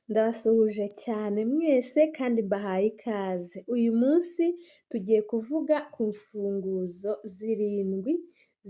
Ndabasuhuje cyane mwese kandi mbahaye ikaze. Uyu munsi tugiye kuvuga ku mfunguzo zirindwi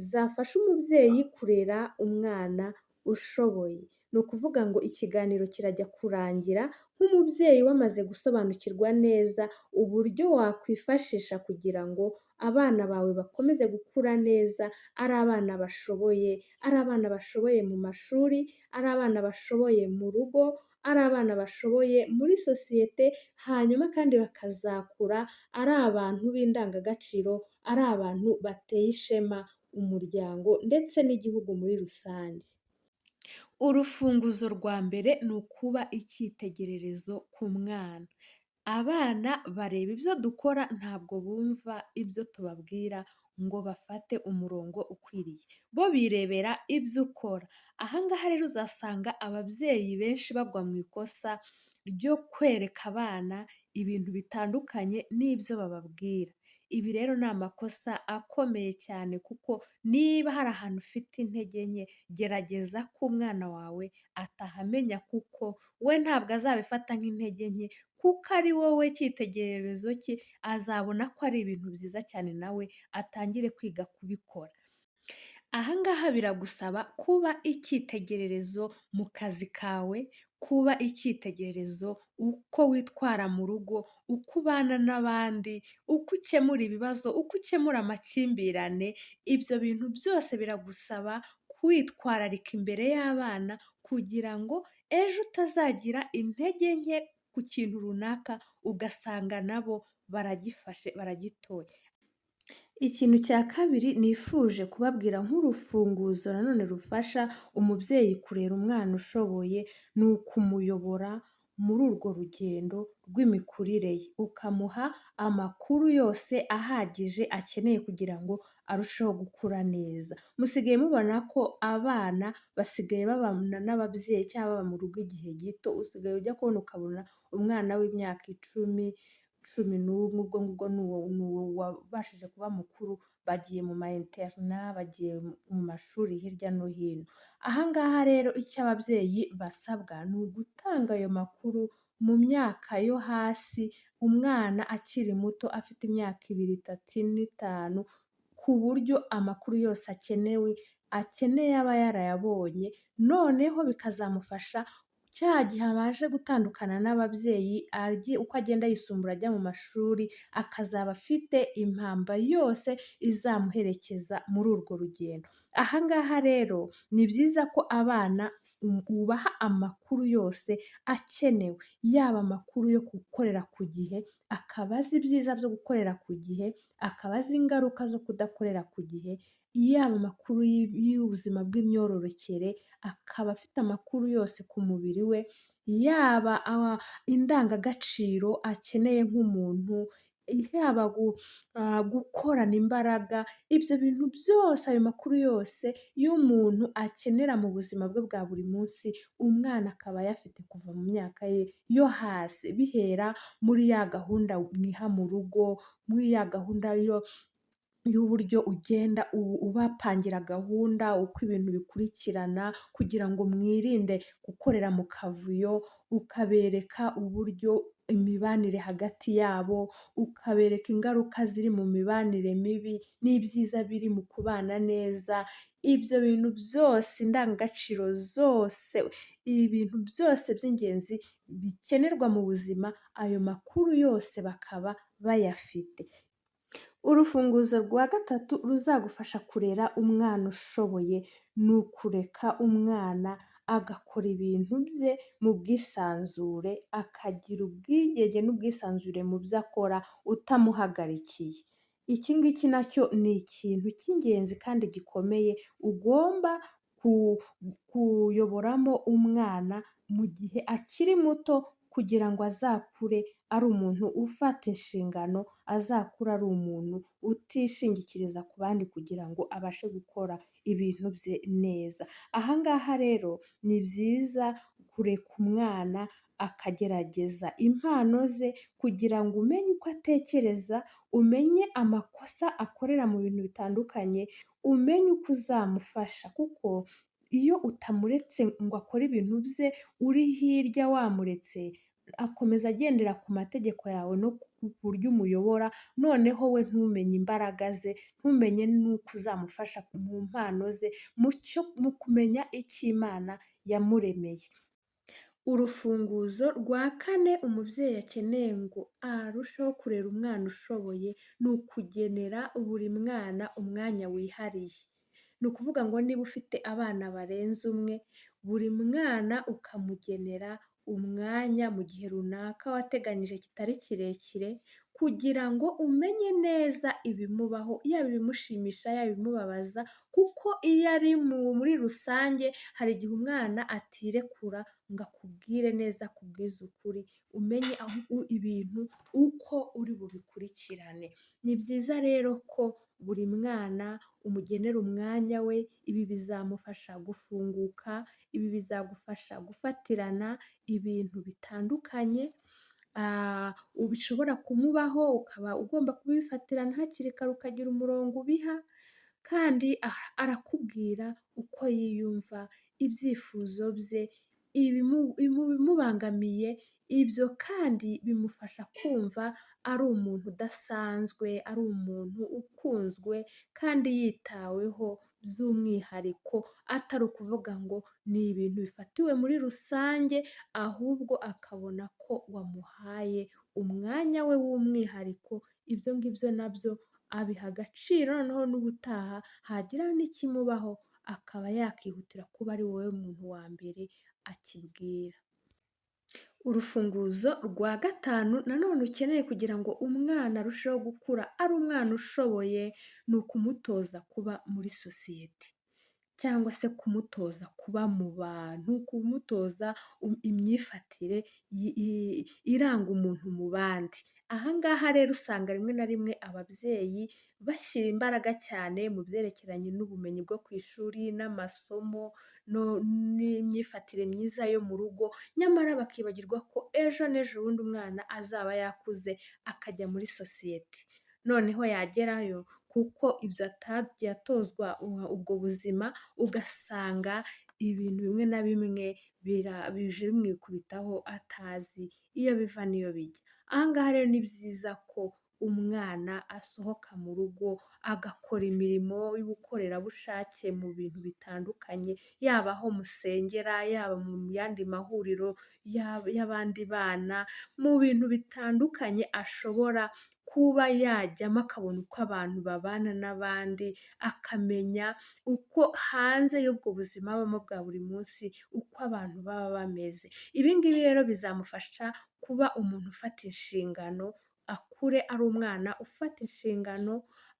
zafasha umubyeyi kurera umwana ushoboye. Ni ukuvuga ngo ikiganiro kirajya kurangira nk'umubyeyi wamaze gusobanukirwa neza uburyo wakwifashisha kugira ngo abana bawe bakomeze gukura neza, ari abana bashoboye, ari abana bashoboye mu mashuri, ari abana bashoboye mu rugo, ari abana bashoboye muri sosiyete, hanyuma kandi bakazakura ari abantu b'indangagaciro, ari abantu bateye ishema umuryango ndetse n'igihugu muri rusange. Urufunguzo rwa mbere ni ukuba icyitegererezo ku mwana. Abana bareba ibyo dukora ntabwo bumva ibyo tubabwira ngo bafate umurongo ukwiriye. Bo birebera ibyo ukora. Aha ngaha rero uzasanga ababyeyi benshi bagwa mu ikosa ryo kwereka abana ibintu bitandukanye n'ibyo bababwira. Ibi rero ni amakosa akomeye cyane kuko niba hari ahantu ufite intege nke, gerageza ko umwana wawe atahamenya kuko we ntabwo azabifata nk'intege nke kuko ari wowe cyitegererezo cye, azabona ko ari ibintu byiza cyane nawe atangire kwiga kubikora. Aha ngaha biragusaba kuba icyitegererezo mu kazi kawe, kuba icyitegererezo uko witwara mu rugo, uko ubana n'abandi, uko ukemura ibibazo, uko ukemura amakimbirane, ibyo bintu byose biragusaba kwitwararika imbere y'abana kugira ngo ejo utazagira intege nke ku kintu runaka ugasanga nabo baragifashe, baragitoye. Ikintu cya kabiri nifuje kubabwira nk'urufunguzo nanone rufasha umubyeyi kurera umwana ushoboye, ni ukumuyobora muri urwo rugendo rw'imikurire ye, ukamuha amakuru yose ahagije akeneye kugira ngo arusheho gukura neza. Musigaye mubona ko abana basigaye babana n'ababyeyi cyangwa baba mu rugo igihe gito, usigaye ujya kubona ukabona umwana w'imyaka icumi, cumi n'umwe, ubwo ngubwo ni uwo wabashije kuba mukuru, bagiye mu ma interina, bagiye mu mashuri hirya no hino. Aha ngaha rero icyo ababyeyi basabwa ni ugutanga ayo makuru mu myaka yo hasi, umwana akiri muto afite imyaka 2, 3 n'5, ku buryo amakuru yose akeneye aba yarayabonye, noneho bikazamufasha cya gihe amaze gutandukana n'ababyeyi, uko agenda yisumbura ajya mu mashuri, akazaba afite impamba yose izamuherekeza muri urwo rugendo. Aha ngaha rero ni byiza ko abana ubaha amakuru yose akenewe, yaba amakuru yo gukorera ku gihe, akaba azi ibyiza byo gukorera ku gihe, akaba azi ingaruka zo kudakorera ku gihe, yaba amakuru y'ubuzima bw'imyororokere, akaba afite amakuru yose ku mubiri we, yaba indangagaciro akeneye nk'umuntu, yaba gukorana imbaraga, ibyo bintu byose, ayo makuru yose y'umuntu akenera mu buzima bwe bwa buri munsi, umwana akaba ayafite kuva mu myaka ye yo hasi, bihera muri ya gahunda mwiha mu rugo, muri ya gahunda y'uburyo ugenda ubapangira gahunda, uko ibintu bikurikirana kugira ngo mwirinde gukorera mu kavuyo, ukabereka uburyo imibanire hagati yabo, ukabereka ingaruka ziri mu mibanire mibi n'ibyiza biri mu kubana neza. Ibyo bintu byose, indangagaciro zose, ibintu byose by'ingenzi bikenerwa mu buzima, ayo makuru yose bakaba bayafite. Urufunguzo rwa gatatu ruzagufasha kurera umwana ushoboye, ni ukureka umwana agakora ibintu bye mu bwisanzure, akagira ubwigenge n'ubwisanzure mu byo akora utamuhagarikiye. Iki ngiki nacyo ni ikintu cy'ingenzi kandi gikomeye ugomba kuyoboramo umwana mu gihe akiri muto kugira ngo azakure ari umuntu ufata inshingano, azakura ari umuntu utishingikiriza ku bandi kugira ngo abashe gukora ibintu bye neza. Aha ngaha rero ni byiza kureka umwana akagerageza impano ze kugira ngo umenye uko atekereza, umenye amakosa akorera mu bintu bitandukanye, umenye uko uzamufasha kuko iyo utamuretse ngo akore ibintu bye uri hirya wamuretse, akomeza agendera ku mategeko yawe no ku buryo umuyobora, noneho we ntumenye imbaraga ze, ntumenye n'uko uzamufasha mu mpano ze, mu kumenya icyo Imana yamuremeye. Urufunguzo rwa kane umubyeyi akeneye ngo arusheho kurera umwana ushoboye, ni ukugenera buri mwana umwanya wihariye. Ni ukuvuga ngo niba ufite abana barenze umwe, buri mwana ukamugenera umwanya mu gihe runaka wateganyije kitari kirekire, kugira ngo umenye neza ibimubaho, yaba ibimushimisha, yaba ibimubabaza, kuko iyo ari muri rusange hari igihe umwana atirekura ngo akubwire neza, akubwize ukuri, umenye ibintu uko uri bubikurikirane. Ni byiza rero ko buri mwana umugenera umwanya we, ibi bizamufasha gufunguka, ibi bizagufasha gufatirana ibintu bitandukanye bishobora kumubaho, ukaba ugomba kubifatirana hakiri kare, ukagira umurongo ubiha, kandi arakubwira uko yiyumva, ibyifuzo bye, ibimubangamiye, ibyo kandi bimufasha kumva ari umuntu udasanzwe, ari umuntu ukunzwe kandi yitaweho by'umwihariko, atari ukuvuga ngo ni ibintu bifatiwe muri rusange, ahubwo akabona ko wamuhaye umwanya we w'umwihariko, ibyo ngibyo nabyo abiha agaciro, noneho n'ubutaha hagira n'ikimubaho akaba yakihutira kuba ari wowe muntu wa mbere akibwira. Urufunguzo rwa gatanu nanone ukeneye kugira ngo umwana arusheho gukura ari umwana ushoboye, ni ukumutoza kuba muri sosiyete, cyangwa se kumutoza kuba mu bantu, kumutoza imyifatire iranga umuntu mu bandi. Aha ngaha rero usanga rimwe na rimwe ababyeyi bashyira imbaraga cyane mu byerekeranye n'ubumenyi bwo ku ishuri n'amasomo n'imyifatire myiza yo mu rugo, nyamara bakibagirwa ko ejo n'ejo bundi umwana azaba yakuze akajya muri sosiyete. Noneho yagerayo kuko ibyo atagiye atozwa ubwo buzima, ugasanga ibintu bimwe na bimwe bije bimwikubitaho atazi iyo biva n'iyo bijya. Aha ngaha rero ni byiza ko umwana asohoka mu rugo agakora imirimo y'ubukorerabushake mu bintu bitandukanye, yaba aho musengera, yaba mu yandi mahuriro y'abandi bana, mu bintu bitandukanye ashobora kuba yajyamo akabona uko abantu babana n'abandi, akamenya uko hanze y'ubwo buzima abamo bwa buri munsi, uko abantu baba bameze. Ibi ngibi rero bizamufasha kuba umuntu ufata inshingano, akure ari umwana ufata inshingano,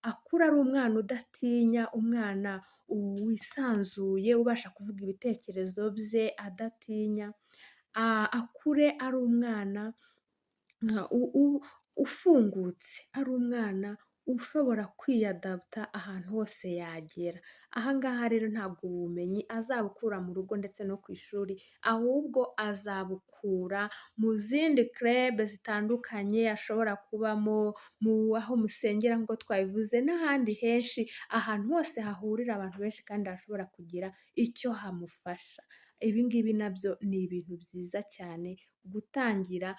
akure ari umwana udatinya, umwana wisanzuye, ubasha kuvuga ibitekerezo bye adatinya, akure ari umwana ufungutse, ari umwana ushobora kwiyadaputa ahantu hose yagera. Aha ngaha rero ntabwo ubumenyi azabukura mu rugo ndetse no ku ishuri, ahubwo azabukura mu zindi club zitandukanye ashobora kubamo, aho musengera nk'uko twabivuze, n'ahandi henshi, ahantu hose hahurira abantu benshi kandi hashobora kugira icyo hamufasha. Ibi ngibi nabyo ni ibintu byiza cyane gutangira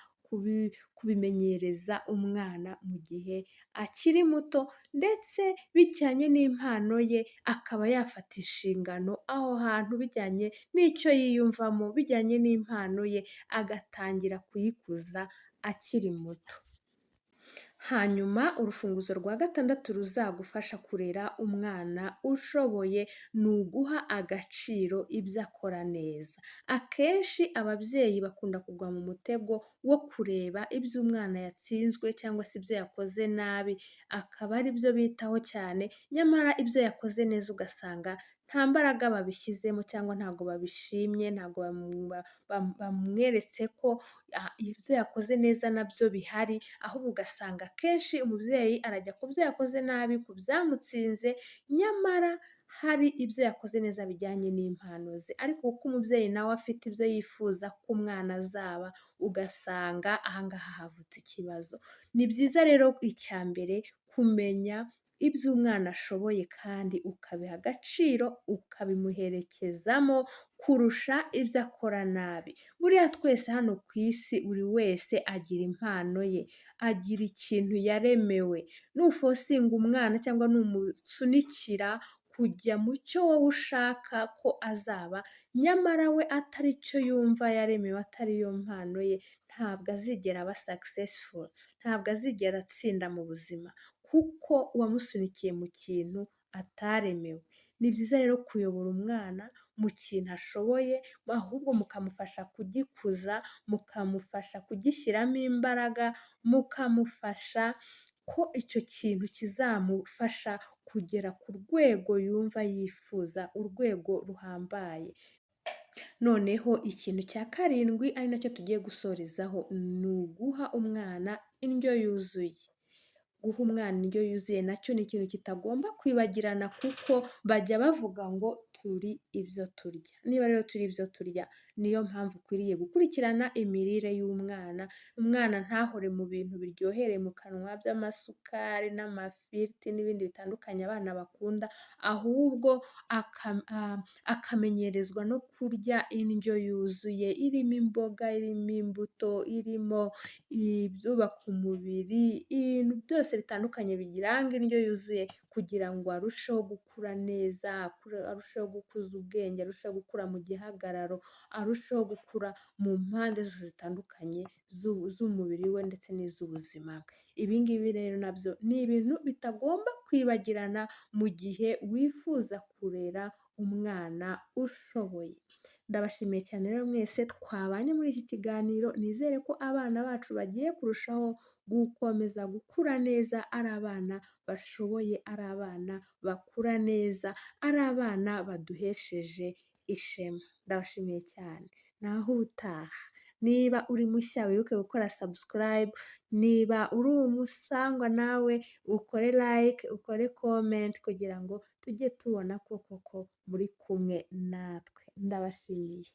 kubimenyereza umwana mu gihe akiri muto, ndetse bijyanye n'impano ye akaba yafata inshingano aho hantu, bijyanye n'icyo yiyumvamo, bijyanye n'impano ye, agatangira kuyikuza akiri muto. Hanyuma urufunguzo rwa gatandatu ruzagufasha kurera umwana ushoboye, ni uguha agaciro ibyo akora neza. Akenshi ababyeyi bakunda kugwa mu mutego wo kureba ibyo umwana yatsinzwe cyangwa se ibyo yakoze nabi, akaba ari byo bitaho cyane, nyamara ibyo yakoze neza ugasanga nta mbaraga babishyizemo cyangwa ntabwo babishimye, ntabwo bamweretse ko ibyo yakoze neza nabyo bihari, ahubwo ugasanga akenshi umubyeyi arajya ku byo yakoze nabi, ku byamutsinze, nyamara hari ibyo yakoze neza bijyanye n'impano ze, ariko kuko umubyeyi nawe afite ibyo yifuza ko umwana azaba, ugasanga aha ngaha havutse ikibazo. Ni byiza rero icya mbere kumenya ibyo umwana ashoboye kandi ukabiha agaciro, ukabimuherekezamo kurusha ibyo akora nabi. Buriya twese hano ku isi buri wese agira impano ye, agira ikintu yaremewe. Nufosinga umwana cyangwa numusunikira kujya mu cyo wowe ushaka ko azaba, nyamara we atari cyo yumva yaremewe, atari yo mpano ye, ntabwo azigera aba successful, ntabwo azigera atsinda mu buzima, kuko wamusunikiye mu kintu ataremewe. Ni byiza rero kuyobora umwana mu kintu ashoboye, ahubwo mukamufasha kugikuza, mukamufasha kugishyiramo imbaraga, mukamufasha ko icyo kintu kizamufasha kugera ku rwego yumva yifuza, urwego ruhambaye. Noneho ikintu cya karindwi ari nacyo tugiye gusorezaho, ni uguha umwana indyo yuzuye. Guha umwana indyo yuzuye nacyo ni ikintu kitagomba kwibagirana, kuko bajya bavuga ngo turi ibyo turya. Niba rero turi ibyo turya, niyo mpamvu ukwiriye gukurikirana imirire y'umwana, umwana ntahore mu bintu biryohereye mu kanwa by'amasukari n'amafiriti n'ibindi bitandukanye abana bakunda, ahubwo akamenyerezwa no kurya indyo yuzuye, irimo imboga, irimo imbuto, irimo ibyubaka umubiri, ibintu byose bitandukanye biranga indyo yuzuye, kugira ngo arusheho gukura neza, arusheho gukuza ubwenge, arusheho gukura mu gihagararo, arusheho gukura mu mpande zose zitandukanye z'umubiri we ndetse n'iz'ubuzima bwe. Ibi ngibi rero nabyo ni ibintu bitagomba kwibagirana mu gihe wifuza kurera umwana ushoboye. Ndabashimiye cyane rero mwese twabanye muri iki kiganiro, nizere ko abana bacu bagiye kurushaho gukomeza gukura neza, ari abana bashoboye, ari abana bakura neza, ari abana baduhesheje ishema. Ndabashimiye cyane, naho ubutaha. Niba uri mushya wibuke gukora subscribe, niba uri umusangwa nawe ukore like, ukore comment, kugira ngo tujye tubona ko koko muri kumwe natwe. Ndabashimiye.